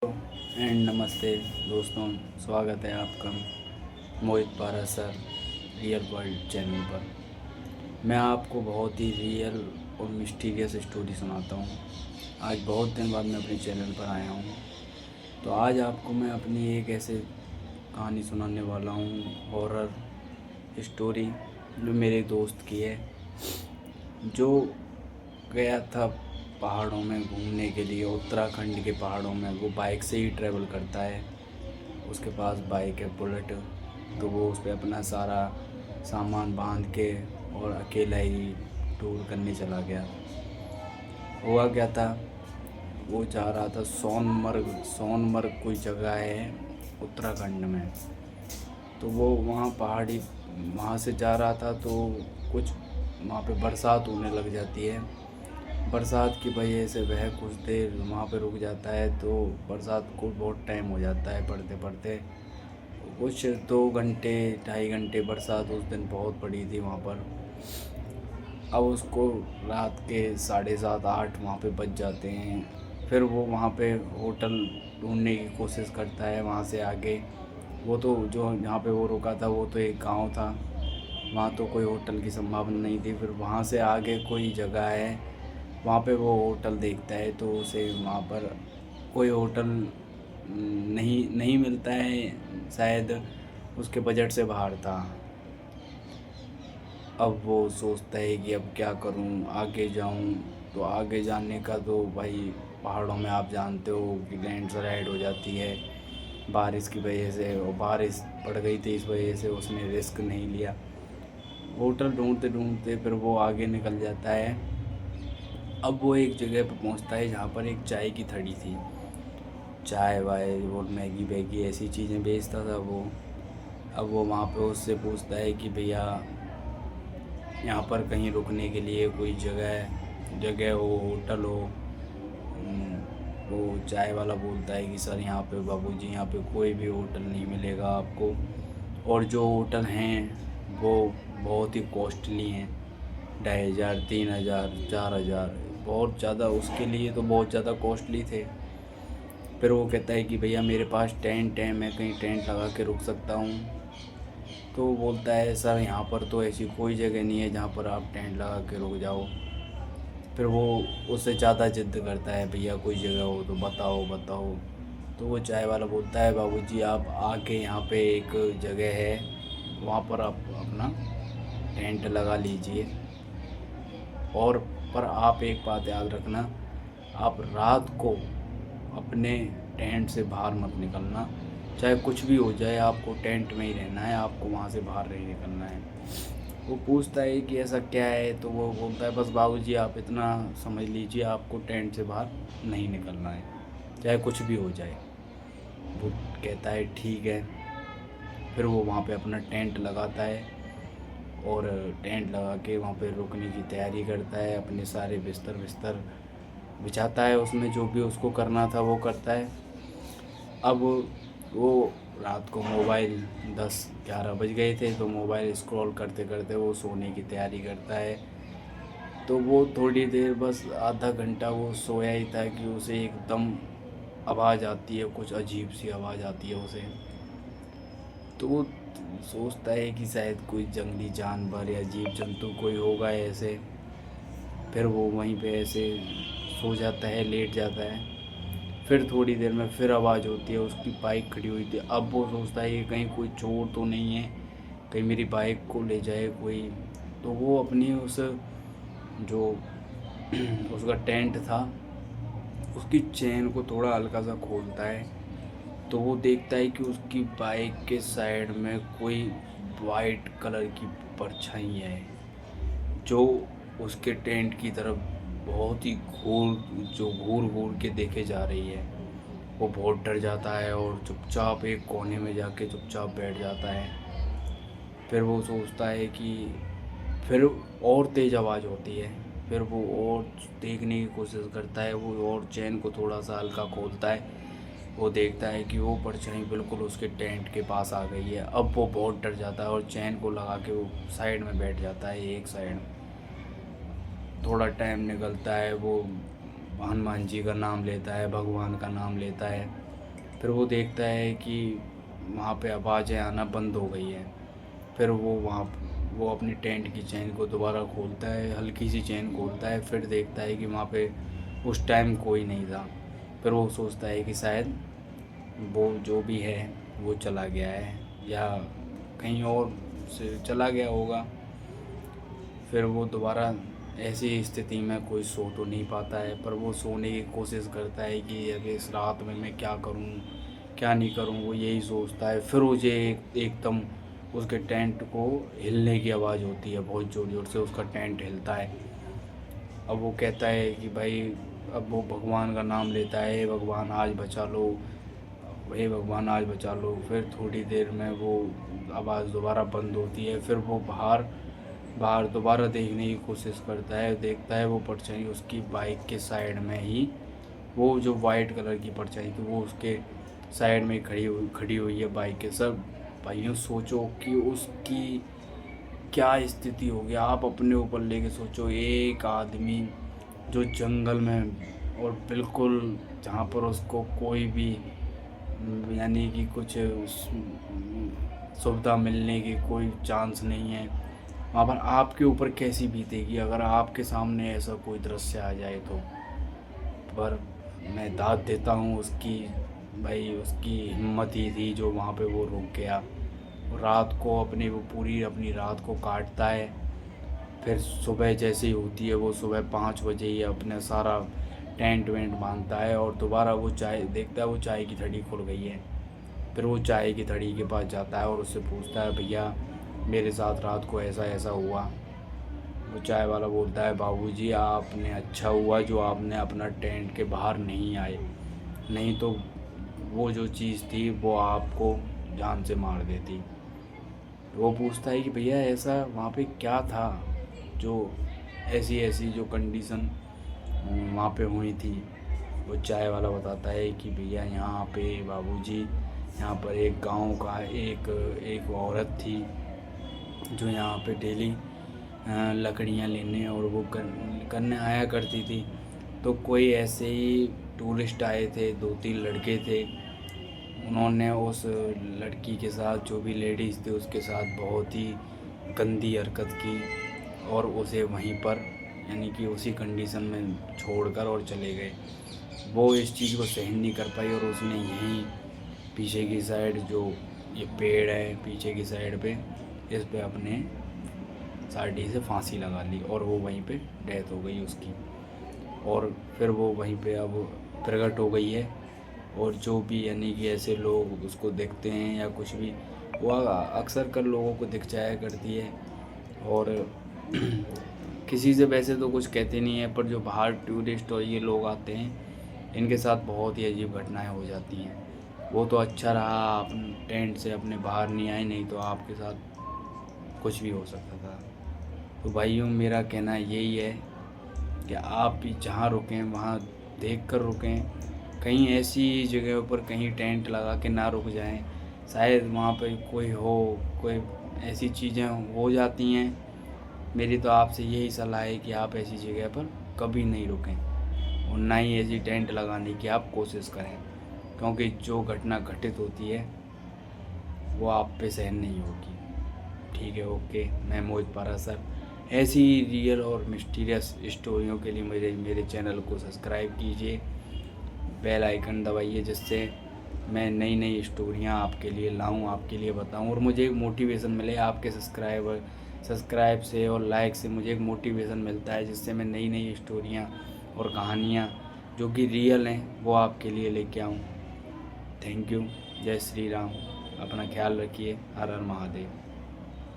And नमस्ते दोस्तों, स्वागत है आपका मोहित पारासर रियल वर्ल्ड चैनल पर। मैं आपको बहुत ही रियल और मिस्टीरियस स्टोरी सुनाता हूँ। आज बहुत दिन बाद मैं अपने चैनल पर आया हूँ, तो आज आपको मैं अपनी एक ऐसे कहानी सुनाने वाला हूँ, हॉरर स्टोरी, जो मेरे दोस्त की है, जो गया था पहाड़ों में घूमने के लिए। उत्तराखंड के पहाड़ों में वो बाइक से ही ट्रैवल करता है। उसके पास बाइक है बुलेट, तो वो उस पर अपना सारा सामान बांध के और अकेला ही टूर करने चला गया। हुआ क्या था, वो जा रहा था सोनमर्ग। सोनमर्ग कोई जगह है उत्तराखंड में, तो वो वहाँ पहाड़ी वहाँ से जा रहा था, तो कुछ वहाँ पे बरसात होने लग जाती है। बरसात की वजह से वह कुछ देर वहाँ पे रुक जाता है, तो बरसात को बहुत टाइम हो जाता है पढ़ते पढ़ते। कुछ 2 घंटे 2.5 घंटे बरसात उस दिन बहुत पड़ी थी वहाँ पर। अब उसको रात के 7:30 8 वहाँ पे बज जाते हैं। फिर वो वहाँ पे होटल ढूंढने की कोशिश करता है। वहाँ से आगे वो तो जो जहाँ पे वो रुका था वो तो एक गांव था, वहाँ तो कोई होटल की संभावना नहीं थी। फिर वहाँ से आगे कोई जगह है, वहाँ पे वो होटल देखता है, तो उसे वहाँ पर कोई होटल नहीं नहीं मिलता है, शायद उसके बजट से बाहर था। अब वो सोचता है कि अब क्या करूं, आगे जाऊं। तो आगे जाने का तो भाई, पहाड़ों में आप जानते हो कि लैंडस्लाइड हो जाती है बारिश की वजह से, और बारिश पड़ गई थी, इस वजह से उसने रिस्क नहीं लिया। होटल ढूंढते ढूंढते फिर वो आगे निकल जाता है। अब वो एक जगह पर पहुंचता है जहाँ पर एक चाय की थड़ी थी। चाय वाय और मैगी वैगी ऐसी चीज़ें बेचता था वो। अब वो वहाँ पे उससे पूछता है कि भैया, यहाँ पर कहीं रुकने के लिए कोई जगह जगह हो, होटल हो। वो चाय वाला बोलता है कि सर यहाँ पे बाबूजी, यहाँ पे कोई भी होटल नहीं मिलेगा आपको, और जो होटल हैं वो बहुत ही कॉस्टली हैं। 2,500 3,000 4,000, बहुत ज़्यादा, उसके लिए तो बहुत ज़्यादा कॉस्टली थे। फिर वो कहता है कि भैया मेरे पास टेंट है, मैं कहीं टेंट लगा के रुक सकता हूँ। तो वो बोलता है सर यहाँ पर तो ऐसी कोई जगह नहीं है जहाँ पर आप टेंट लगा के रुक जाओ। फिर वो उससे ज़्यादा जिद करता है, भैया कोई जगह हो तो बताओ बताओ। तो वो चाय वाला बोलता है बाबूजी, आप आके यहाँ पे एक जगह है, वहाँ पर आप अपना टेंट लगा लीजिए। और पर आप एक बात याद रखना, आप रात को अपने टेंट से बाहर मत निकलना। चाहे कुछ भी हो जाए, आपको टेंट में ही रहना है, आपको वहाँ से बाहर नहीं निकलना है। वो पूछता है कि ऐसा क्या है, तो वो बोलता है बस बाबूजी आप इतना समझ लीजिए, आपको टेंट से बाहर नहीं निकलना है, चाहे कुछ भी हो जाए। वो कहता है ठीक है। फिर वो वहाँ पे अपना टेंट लगाता है, और टेंट लगा के वहाँ पे रुकने की तैयारी करता है। अपने सारे बिस्तर बिस्तर बिछाता है, उसमें जो भी उसको करना था वो करता है। अब वो रात को मोबाइल 10-11 बज गए थे, तो मोबाइल स्क्रॉल करते करते वो सोने की तैयारी करता है। तो वो थोड़ी देर, बस आधा घंटा वो सोया ही था कि उसे एकदम आवाज़ आती है, कुछ अजीब सी आवाज़ आती है उसे। तो वो सोचता है कि शायद कोई जंगली जानवर या जीव जंतु कोई होगा ऐसे। फिर वो वहीं पे ऐसे सो जाता है, लेट जाता है। फिर थोड़ी देर में फिर आवाज़ होती है, उसकी बाइक खड़ी हुई थी। अब वो सोचता है कि कहीं कोई चोर तो नहीं है, कहीं मेरी बाइक को ले जाए कोई। तो वो अपनी उस जो उसका टेंट था, उसकी चेन को थोड़ा हल्का सा खोलता है, तो वो देखता है कि उसकी बाइक के साइड में कोई वाइट कलर की परछाई है, जो उसके टेंट की तरफ बहुत ही घूर घूर के देखे जा रही है। वो बहुत डर जाता है और चुपचाप एक कोने में जाके चुपचाप बैठ जाता है। फिर वो सोचता है कि फिर और तेज़ आवाज़ होती है। फिर वो और देखने की कोशिश करता है, वो और चैन को थोड़ा सा हल्का खोलता है। वो देखता है कि वो परछाई बिल्कुल उसके टेंट के पास आ गई है। अब वो बहुत डर जाता है और चैन को लगा के वो साइड में बैठ जाता है, एक साइड। थोड़ा टाइम निकलता है, वो हनुमान जी का नाम लेता है, भगवान का नाम लेता है। फिर वो देखता है कि वहाँ पे आवाज़ें आना बंद हो गई है। फिर वो अपनी टेंट की चेन को दोबारा खोलता है, हल्की सी चेन खोलता है, फिर देखता है कि वहाँ पे उस टाइम कोई नहीं था। फिर वो सोचता है कि शायद वो जो भी है वो चला गया है या कहीं और से चला गया होगा। फिर वो दोबारा ऐसी स्थिति में कोई सो तो नहीं पाता है, पर वो सोने की कोशिश करता है कि अब इस रात में मैं क्या करूं, क्या नहीं करूं, वो यही सोचता है। फिर मुझे एकदम उसके टेंट को हिलने की आवाज़ होती है, बहुत ज़ोर ज़ोर से उसका टेंट हिलता है। अब वो कहता है कि भाई, अब वो भगवान का नाम लेता है, हे भगवान आज बचा लो, हे भगवान आज बचा लो। फिर थोड़ी देर में वो आवाज़ दोबारा बंद होती है। फिर वो बाहर बाहर दोबारा देखने की कोशिश करता है, देखता है वो परछाई उसकी बाइक के साइड में ही, वो जो वाइट कलर की परछाई थी वो उसके साइड में खड़ी हुई है बाइक के। सब भाइयों सोचो कि उसकी क्या स्थिति होगी। आप अपने ऊपर लेके सोचो, एक आदमी जो जंगल में और बिल्कुल जहाँ पर उसको कोई भी यानी कि कुछ सुविधा मिलने की कोई चांस नहीं है, वहाँ पर आपके ऊपर कैसी बीतेगी अगर आपके सामने ऐसा कोई दृश्य आ जाए तो। पर मैं दाद देता हूँ उसकी, भाई उसकी हिम्मत ही थी जो वहाँ पे वो रुक गया। रात को वो पूरी अपनी रात को काटता है। फिर सुबह जैसे ही होती है, वो सुबह 5 बजे ही अपना सारा टेंट वेंट बांधता है और दोबारा वो चाय देखता है, वो चाय की थड़ी खुल गई है। फिर वो चाय की थड़ी के पास जाता है और उससे पूछता है, भैया मेरे साथ रात को ऐसा ऐसा हुआ। वो चाय वाला बोलता है, बाबूजी आपने अच्छा हुआ जो आपने अपना टेंट के बाहर नहीं आए, नहीं तो वो जो चीज़ थी वो आपको जान से मार देती। वो पूछता है कि भैया ऐसा वहाँ पे क्या था जो ऐसी ऐसी जो कंडीशन वहाँ पे हुई थी। वो चाय वाला बताता है कि भैया यहाँ पे बाबूजी, यहाँ पर एक गांव का एक औरत थी जो यहाँ पे डेली लकड़ियाँ लेने और वो करने आया करती थी। तो कोई ऐसे ही टूरिस्ट आए थे, 2-3 लड़के थे। उन्होंने उस लड़की के साथ, जो भी लेडीज़ थी उसके साथ बहुत ही गंदी हरकत की और उसे वहीं पर यानी कि उसी कंडीशन में छोड़कर और चले गए। वो इस चीज़ को सहन नहीं कर पाई और उसने यहीं पीछे की साइड जो ये पेड़ है पीछे की साइड पे, इस पे अपने साड़ी से फांसी लगा ली और वो वहीं पे डेथ हो गई उसकी। और फिर वो वहीं पे अब प्रकट हो गई है। और जो भी यानी कि ऐसे लोग उसको देखते हैं या कुछ भी, वो अक्सर कर लोगों को दिख जाया करती है। और किसी से वैसे तो कुछ कहते नहीं है, पर जो बाहर टूरिस्ट और ये लोग आते हैं इनके साथ बहुत ही अजीब घटनाएं हो जाती हैं। वो तो अच्छा रहा आप टेंट से अपने बाहर नहीं आए, नहीं तो आपके साथ कुछ भी हो सकता था। तो भाइयों मेरा कहना यही है कि आप भी जहाँ रुकें वहाँ देख कर रुकें। कहीं ऐसी जगह पर कहीं टेंट लगा के ना रुक जाएं, शायद वहाँ पर कोई ऐसी चीज़ें हो जाती हैं। मेरी तो आपसे यही सलाह है कि आप ऐसी जगह पर कभी नहीं रुकें और ना ही ऐसी टेंट लगाने की आप कोशिश करें, क्योंकि जो घटना घटित होती है वो आप पे सहन नहीं होगी। ठीक है, ओके। मैं मोहित पारा सर। ऐसी रियल और मिस्टीरियस स्टोरियों के लिए मेरे चैनल को सब्सक्राइब कीजिए, बेल आइकन दबाइए, जिससे मैं नई नई स्टोरियाँ आपके लिए लाऊं, आपके लिए बताऊं और मुझे एक मोटिवेशन मिले। आपके सब्सक्राइब से और लाइक से मुझे एक मोटिवेशन मिलता है, जिससे मैं नई नई स्टोरियाँ और कहानियाँ जो कि रियल हैं वो आपके लिए लेके आऊँ। Thank you. जय श्री राम। अपना ख्याल रखिए। हर हर महादेव।